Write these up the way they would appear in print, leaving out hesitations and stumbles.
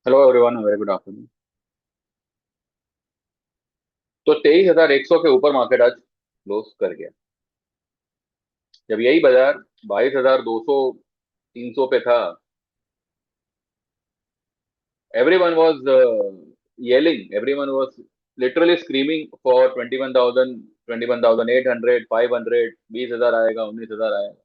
Hello everyone, very good afternoon. तो 23,100 के ऊपर मार्केट आज क्लोज कर गया। जब यही बाजार 22,200 300 पे था, everyone was yelling, everyone was literally screaming for 21,000, 21,800, 500, 20,000 आएगा, 19,000 आएगा।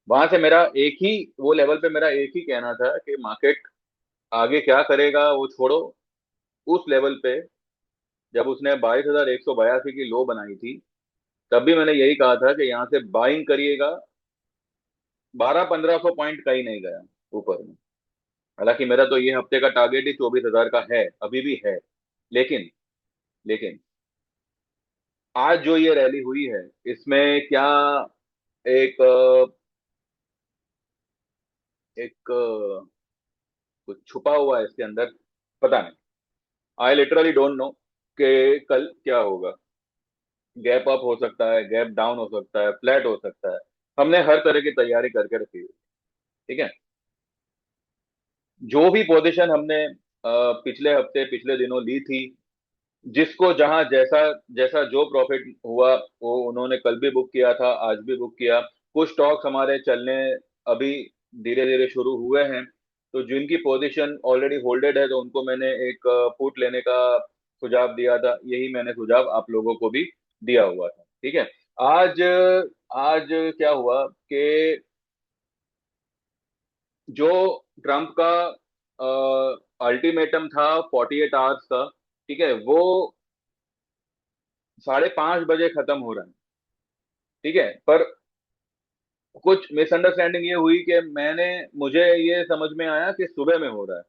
वहां से मेरा एक ही, वो लेवल पे मेरा एक ही कहना था कि मार्केट आगे क्या करेगा वो छोड़ो। उस लेवल पे जब उसने 22,182 की लो बनाई थी, तब भी मैंने यही कहा था कि यहाँ से बाइंग करिएगा। 12-1500 पॉइंट कहीं नहीं गया ऊपर में। हालांकि मेरा तो ये हफ्ते का टारगेट ही 24,000 का है, अभी भी है। लेकिन लेकिन आज जो ये रैली हुई है, इसमें क्या एक एक कुछ छुपा हुआ है इसके अंदर, पता नहीं। आई लिटरली डोंट नो कि कल क्या होगा। गैप अप हो सकता है, गैप डाउन हो सकता है, फ्लैट हो सकता है। हमने हर तरह की तैयारी करके रखी है। ठीक है। जो भी पोजीशन हमने पिछले हफ्ते, पिछले दिनों ली थी, जिसको जहां जैसा जैसा जो प्रॉफिट हुआ, वो उन्होंने कल भी बुक किया था, आज भी बुक किया। कुछ स्टॉक्स हमारे चलने अभी धीरे धीरे शुरू हुए हैं। तो जिनकी पोजीशन ऑलरेडी होल्डेड है, तो उनको मैंने एक पुट लेने का सुझाव दिया था। यही मैंने सुझाव आप लोगों को भी दिया हुआ था। ठीक है। आज आज क्या हुआ कि जो ट्रम्प का अल्टीमेटम था 48 आवर्स का, ठीक है, वो 5:30 बजे खत्म हो रहा है। ठीक है। पर कुछ मिसअंडरस्टैंडिंग ये हुई कि मुझे ये समझ में आया कि सुबह में हो रहा है,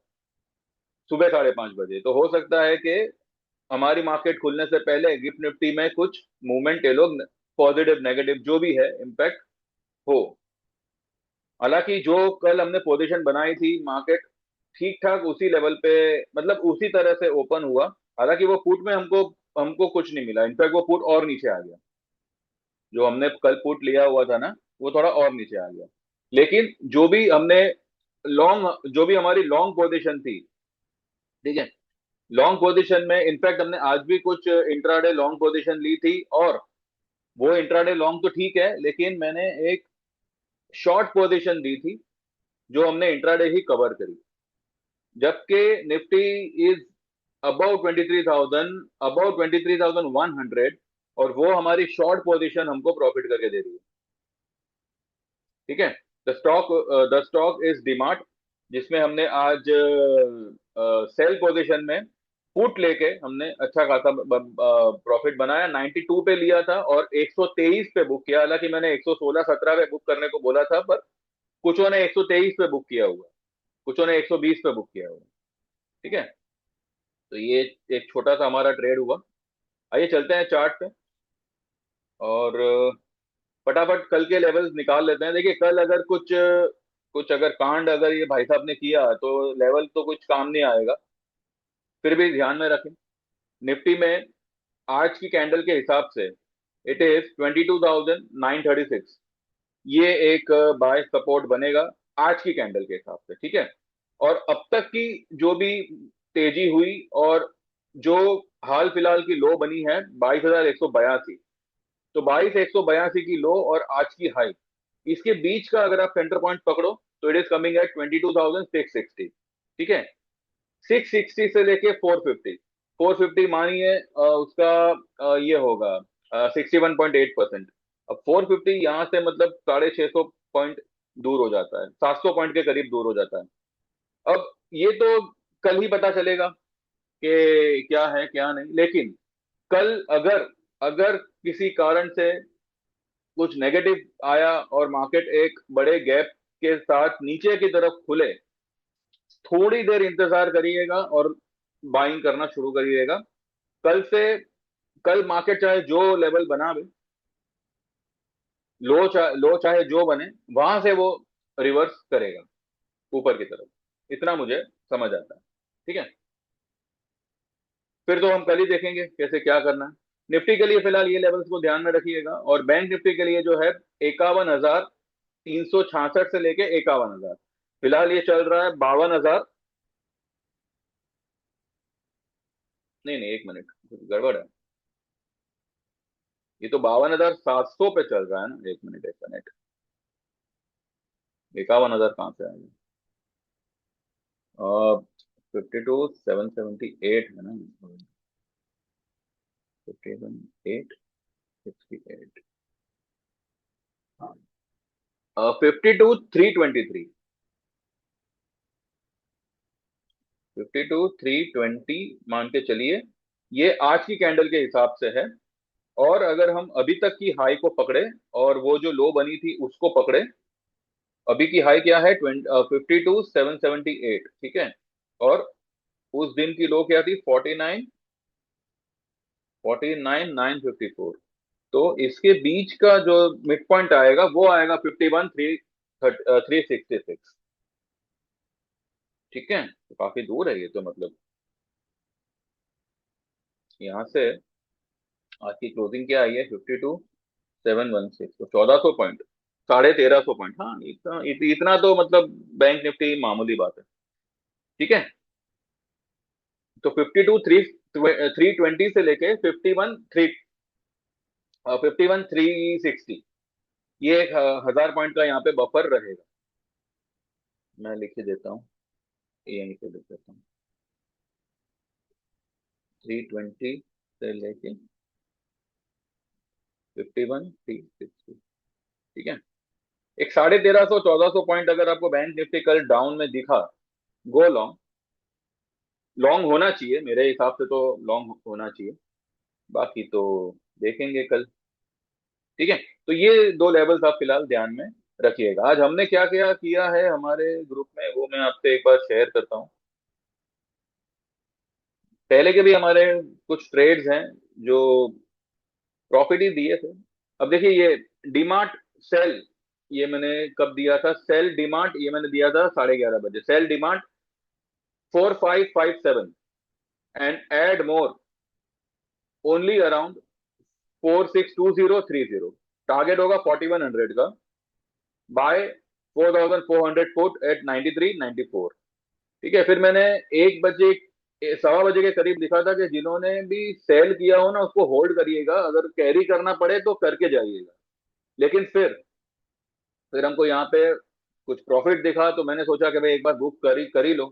सुबह 5:30 बजे। तो हो सकता है कि हमारी मार्केट खुलने से पहले गिफ्ट निफ्टी में कुछ मूवमेंट, ये लोग पॉजिटिव नेगेटिव जो भी है इम्पैक्ट हो। हालांकि जो कल हमने पोजीशन बनाई थी, मार्केट ठीक ठाक उसी लेवल पे, मतलब उसी तरह से ओपन हुआ। हालांकि वो पुट में हमको हमको कुछ नहीं मिला, इनफैक्ट वो पुट और नीचे आ गया। जो हमने कल पुट लिया हुआ था ना, वो थोड़ा और नीचे आ गया। लेकिन जो भी हमारी लॉन्ग पोजीशन थी, ठीक है, लॉन्ग पोजीशन में इनफैक्ट हमने आज भी कुछ इंट्राडे लॉन्ग पोजीशन ली थी। और वो इंट्राडे लॉन्ग तो ठीक है, लेकिन मैंने एक शॉर्ट पोजीशन दी थी, जो हमने इंट्राडे ही कवर करी। जबकि निफ्टी इज अबाउट 23,100, और वो हमारी शॉर्ट पोजीशन हमको प्रॉफिट करके दे रही है। ठीक है। द स्टॉक इज डीमार्ट, जिसमें हमने आज सेल पोजीशन में पुट लेके हमने अच्छा खासा प्रॉफिट बनाया। 92 पे लिया था और 123 पे बुक किया। हालांकि मैंने 116-17 पे बुक करने को बोला था, पर कुछों ने 123 पे बुक किया हुआ, कुछों ने 120 पे बुक किया हुआ। ठीक है। तो ये एक छोटा सा हमारा ट्रेड हुआ। आइए चलते हैं चार्ट पे, और फटाफट कल के लेवल्स निकाल लेते हैं। देखिए, कल अगर कुछ कुछ अगर कांड अगर ये भाई साहब ने किया, तो लेवल तो कुछ काम नहीं आएगा। फिर भी ध्यान में रखें, निफ्टी में आज की कैंडल के हिसाब से इट इज 22,936। ये एक बाय सपोर्ट बनेगा आज की कैंडल के हिसाब से। ठीक है। और अब तक की जो भी तेजी हुई, और जो हाल फिलहाल की लो बनी है 22,182, तो 22,182 की लो और आज की हाई, इसके बीच का अगर आप सेंटर पॉइंट पकड़ो, तो इट इज कमिंग एट 22,660। ठीक है। 660 से लेके 450, 450 मानिए उसका ये होगा 61.8%। अब 450 यहाँ से मतलब 650 पॉइंट दूर हो जाता है, 700 पॉइंट के करीब दूर हो जाता है। अब ये तो कल ही पता चलेगा कि क्या है क्या नहीं। लेकिन कल अगर अगर किसी कारण से कुछ नेगेटिव आया और मार्केट एक बड़े गैप के साथ नीचे की तरफ खुले, थोड़ी देर इंतजार करिएगा और बाइंग करना शुरू करिएगा। कल से कल मार्केट चाहे जो लेवल बनावे, लो चाहे जो बने, वहां से वो रिवर्स करेगा ऊपर की तरफ। इतना मुझे समझ आता है। ठीक है। फिर तो हम कल ही देखेंगे कैसे क्या करना है। निफ्टी के लिए फिलहाल ये लेवल्स को ध्यान में रखिएगा, और बैंक निफ्टी के लिए जो है 51,366 से लेके 51,000, फिलहाल ये चल रहा है 52,000। नहीं नहीं, एक मिनट, कुछ गड़बड़ है। ये तो 52,700 पे चल रहा है ना, एक मिनट एक मिनट। 51,000 कहाँ से आएगा? 52,778 है ना। 51,868। 52,323। 52,320 मान के चलिए। ये आज की कैंडल के हिसाब से है। और अगर हम अभी तक की हाई को पकड़े और वो जो लो बनी थी उसको पकड़े, अभी की हाई क्या है? 52,778, ठीक है। और उस दिन की लो क्या थी? 49,954। तो इसके बीच का जो मिड पॉइंट आएगा वो आएगा 51,366। ठीक है, तो काफी दूर है ये तो, मतलब यहाँ से आज की क्लोजिंग क्या आई है? 52,716, तो 1,400 पॉइंट, 1,350 पॉइंट। हाँ, इतना तो मतलब बैंक निफ्टी मामूली बात है। ठीक है, तो 52,320 से लेके 51,360, ये एक 1,000 पॉइंट का यहाँ पे बफर रहेगा। मैं लिख के देता हूँ, यहीं पे लिख देता हूँ। 320 से लेके 51,360। ठीक है, एक 1,350 1,400 पॉइंट अगर आपको बैंक निफ्टी कल डाउन में दिखा, गो लॉन्ग। लॉन्ग होना चाहिए मेरे हिसाब से, तो लॉन्ग होना चाहिए। बाकी तो देखेंगे कल। ठीक है, तो ये दो लेवल्स आप फिलहाल ध्यान में रखिएगा। आज हमने क्या क्या किया है हमारे ग्रुप में, वो मैं आपसे एक बार शेयर करता हूँ। पहले के भी हमारे कुछ ट्रेड्स हैं जो प्रॉफिट ही दिए थे। अब देखिए, ये डीमार्ट सेल, ये मैंने कब दिया था? सेल डीमार्ट ये मैंने दिया था 11:30 बजे। Sell DMart 4557 and add more only around 462030। Target होगा 4100 का। Buy 4400 put at 9394। ठीक है, फिर मैंने 1 बजे, 1:15 बजे के करीब लिखा था कि जिन्होंने भी सेल किया हो ना उसको होल्ड करिएगा, अगर कैरी करना पड़े तो करके जाइएगा। लेकिन फिर हमको यहाँ पे कुछ प्रॉफिट दिखा, तो मैंने सोचा कि भाई एक बार बुक कर ही लो।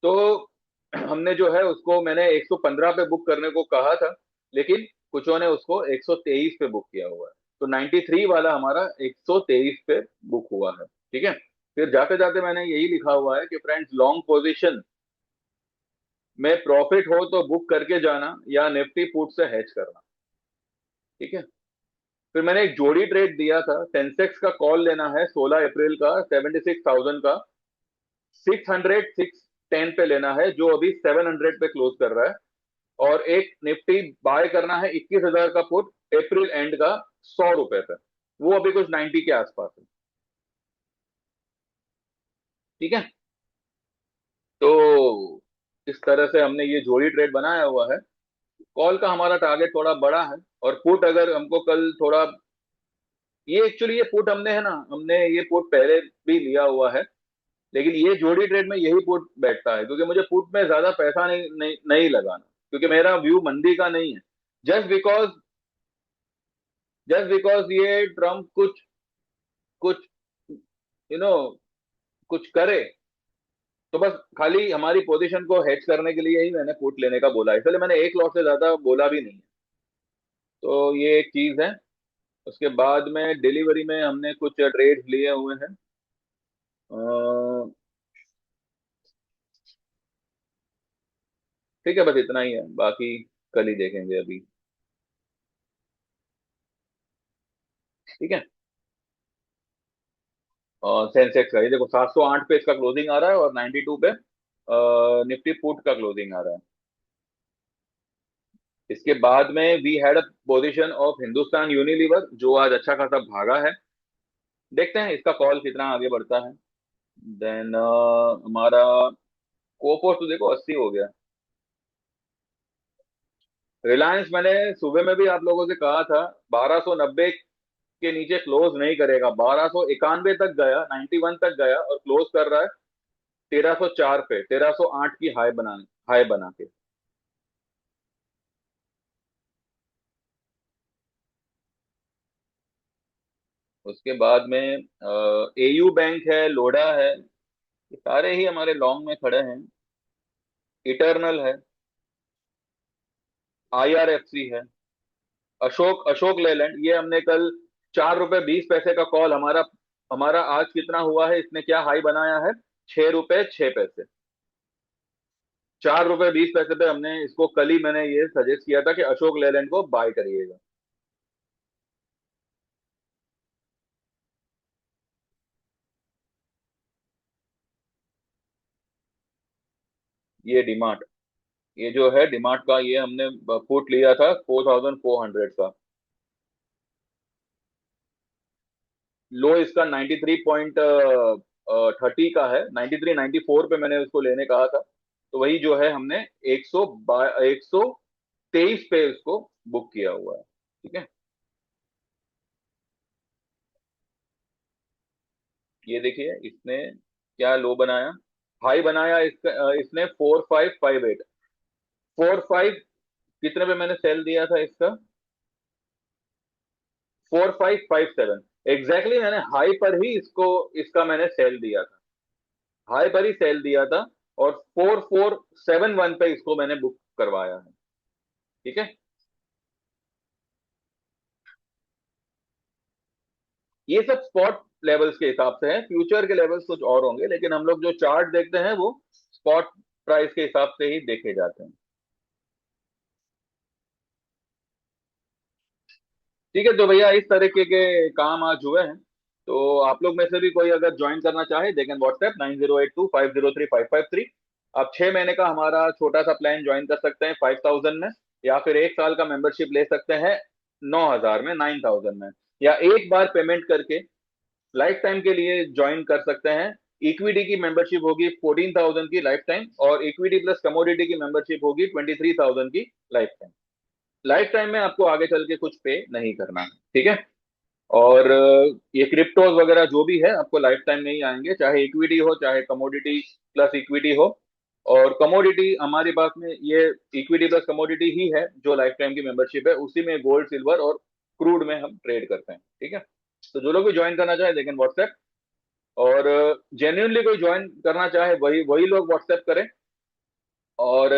तो हमने जो है उसको, मैंने 115 पे बुक करने को कहा था, लेकिन कुछों ने उसको 123 पे बुक किया हुआ है। तो 93 वाला हमारा 123 पे बुक हुआ है। ठीक है, फिर जाते जाते मैंने यही लिखा हुआ है कि फ्रेंड्स, लॉन्ग पोजीशन में प्रॉफिट हो तो बुक करके जाना, या निफ्टी पुट से हेज करना। ठीक है, फिर मैंने एक जोड़ी ट्रेड दिया था। सेंसेक्स का कॉल लेना है 16 अप्रैल का, 76,000 का। 610 पे लेना है, जो अभी 700 पे क्लोज कर रहा है। और एक निफ्टी बाय करना है 21,000 का पुट, अप्रैल एंड का, 100 रुपए पे। वो अभी कुछ 90 के आसपास है। ठीक है, तो इस तरह से हमने ये जोड़ी ट्रेड बनाया हुआ है। कॉल का हमारा टारगेट थोड़ा बड़ा है, और पुट अगर हमको कल थोड़ा, ये एक्चुअली ये पुट हमने है ना, हमने ये पुट पहले भी लिया हुआ है। लेकिन ये जोड़ी ट्रेड में यही पुट बैठता है, क्योंकि मुझे पुट में ज्यादा पैसा नहीं लगाना, क्योंकि मेरा व्यू मंदी का नहीं है। जस्ट बिकॉज ये ट्रम्प कुछ कुछ यू नो कुछ करे, तो बस खाली हमारी पोजीशन को हेज करने के लिए ही मैंने पुट लेने का बोला है। इसलिए मैंने एक लॉट से ज्यादा बोला भी नहीं है। तो ये एक चीज है। उसके बाद में डिलीवरी में हमने कुछ ट्रेड लिए हुए हैं। ठीक है, बस इतना ही है, बाकी कल ही देखेंगे अभी। ठीक है, और सेंसेक्स का ये देखो, 708 पे इसका क्लोजिंग आ रहा है, और 92 पे निफ्टी पुट का क्लोजिंग आ रहा है। इसके बाद में we had a position of Hindustan Unilever, जो आज अच्छा खासा भागा है। देखते हैं इसका कॉल कितना आगे बढ़ता है। देन हमारा कोपोर तो देखो 80 हो गया। रिलायंस मैंने सुबह में भी आप लोगों से कहा था 1290 के नीचे क्लोज नहीं करेगा। 1291 तक गया, 91 तक गया और क्लोज कर रहा है 1304 पे, 1308 की हाई बना के। उसके बाद में एयू बैंक है, लोडा है, ये सारे ही हमारे लॉन्ग में खड़े हैं। इटर्नल है, आईआरएफसी है, अशोक अशोक लेलैंड, ये हमने कल 4 रुपए 20 पैसे का कॉल, हमारा हमारा आज कितना हुआ है, इसने क्या हाई बनाया है, 6 रुपए 6 पैसे। 4 रुपए 20 पैसे पे हमने इसको, कल ही मैंने ये सजेस्ट किया था कि अशोक लेलैंड को बाय करिएगा। ये डिमार्ट, ये जो है डिमार्ट का, ये हमने फुट लिया था 4400 का। लो इसका 93.30 का है, 93 94 पे मैंने उसको लेने कहा था। तो वही जो है हमने 123 पे उसको बुक किया हुआ है। ठीक है, ये देखिए इसने क्या लो बनाया, हाई बनाया इसका, इसने 4558। 45, कितने पे मैंने सेल दिया था इसका, 4557। एग्जैक्टली मैंने हाई पर ही इसको, इसका मैंने सेल दिया था, हाई पर ही सेल दिया था। और 4471 पे इसको मैंने बुक करवाया है। ठीक है, ये सब स्पॉट लेवल्स के हिसाब से है, फ्यूचर के लेवल्स कुछ और होंगे, लेकिन हम लोग जो चार्ट देखते हैं वो स्पॉट प्राइस के हिसाब से ही देखे जाते हैं। ठीक है, तो भैया इस तरीके के काम आज हुए हैं। तो आप लोग में से भी कोई अगर ज्वाइन करना चाहे, दे कैन व्हाट्सएप 9082503553। आप 6 महीने का हमारा छोटा सा प्लान ज्वाइन कर सकते हैं 5000 में, या फिर 1 साल का मेंबरशिप ले सकते हैं 9000 में, 9000 में, या एक बार पेमेंट करके लाइफ टाइम के लिए ज्वाइन कर सकते हैं। इक्विटी की मेंबरशिप होगी 14000 की लाइफ टाइम, और इक्विटी प्लस कमोडिटी की मेंबरशिप होगी 23,000 की लाइफ टाइम। लाइफ टाइम में आपको आगे चल के कुछ पे नहीं करना है। ठीक है, और ये क्रिप्टोज वगैरह जो भी है आपको लाइफ टाइम में ही आएंगे, चाहे इक्विटी हो चाहे कमोडिटी प्लस इक्विटी हो। और कमोडिटी हमारी बात में ये इक्विटी प्लस कमोडिटी ही है जो लाइफ टाइम की मेंबरशिप है, उसी में गोल्ड सिल्वर और क्रूड में हम ट्रेड करते हैं। ठीक है, तो जो लोग भी ज्वाइन करना चाहे लेकिन व्हाट्सएप, और जेन्युइनली कोई ज्वाइन करना चाहे वही वही लोग व्हाट्सएप करें, और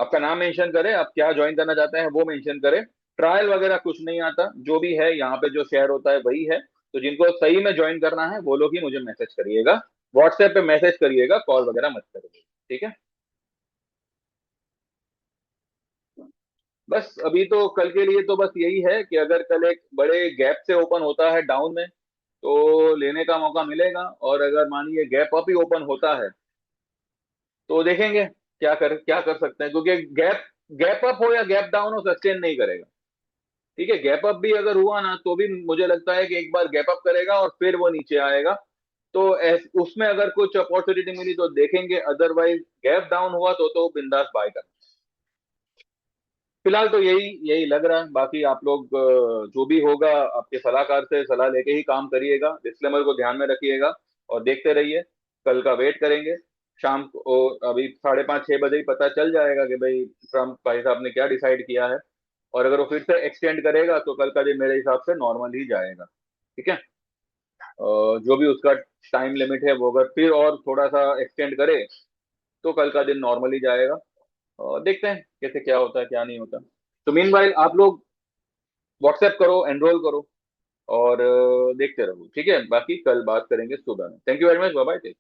आपका नाम मेंशन करें, आप क्या ज्वाइन करना चाहते हैं वो मेंशन करें। ट्रायल वगैरह कुछ नहीं आता, जो भी है यहाँ पे जो शेयर होता है वही है। तो जिनको सही में ज्वाइन करना है वो लोग ही मुझे मैसेज करिएगा, व्हाट्सएप पे मैसेज करिएगा, कॉल वगैरह मत करिएगा। ठीक है, बस अभी तो कल के लिए तो बस यही है कि अगर कल एक बड़े गैप से ओपन होता है डाउन में, तो लेने का मौका मिलेगा, और अगर मानिए गैप अप ही ओपन होता है तो देखेंगे क्या कर सकते हैं, क्योंकि गैप गैप अप हो या गैप डाउन हो, सस्टेन नहीं करेगा। ठीक है, गैप अप भी अगर हुआ ना तो भी मुझे लगता है कि एक बार गैप अप करेगा और फिर वो नीचे आएगा। तो उसमें अगर कुछ अपॉर्चुनिटी मिली तो देखेंगे, अदरवाइज गैप डाउन हुआ तो बिंदास बाय कर। फिलहाल तो यही यही लग रहा है, बाकी आप लोग जो भी होगा आपके सलाहकार से सलाह लेके ही काम करिएगा, डिस्क्लेमर को ध्यान में रखिएगा और देखते रहिए। कल का वेट करेंगे, शाम को अभी 5:30 6 बजे ही पता चल जाएगा कि भाई ट्रम्प भाई साहब ने क्या डिसाइड किया है। और अगर वो फिर से एक्सटेंड करेगा तो कल का दिन मेरे हिसाब से नॉर्मल ही जाएगा। ठीक है, जो भी उसका टाइम लिमिट है वो अगर फिर और थोड़ा सा एक्सटेंड करे तो कल का दिन नॉर्मल ही जाएगा। और देखते हैं कैसे क्या होता है क्या नहीं होता। तो मीन भाई आप लोग व्हाट्सएप करो, एनरोल करो, और देखते रहो। ठीक है, बाकी कल बात करेंगे सुबह में। Thank you very much, bye bye.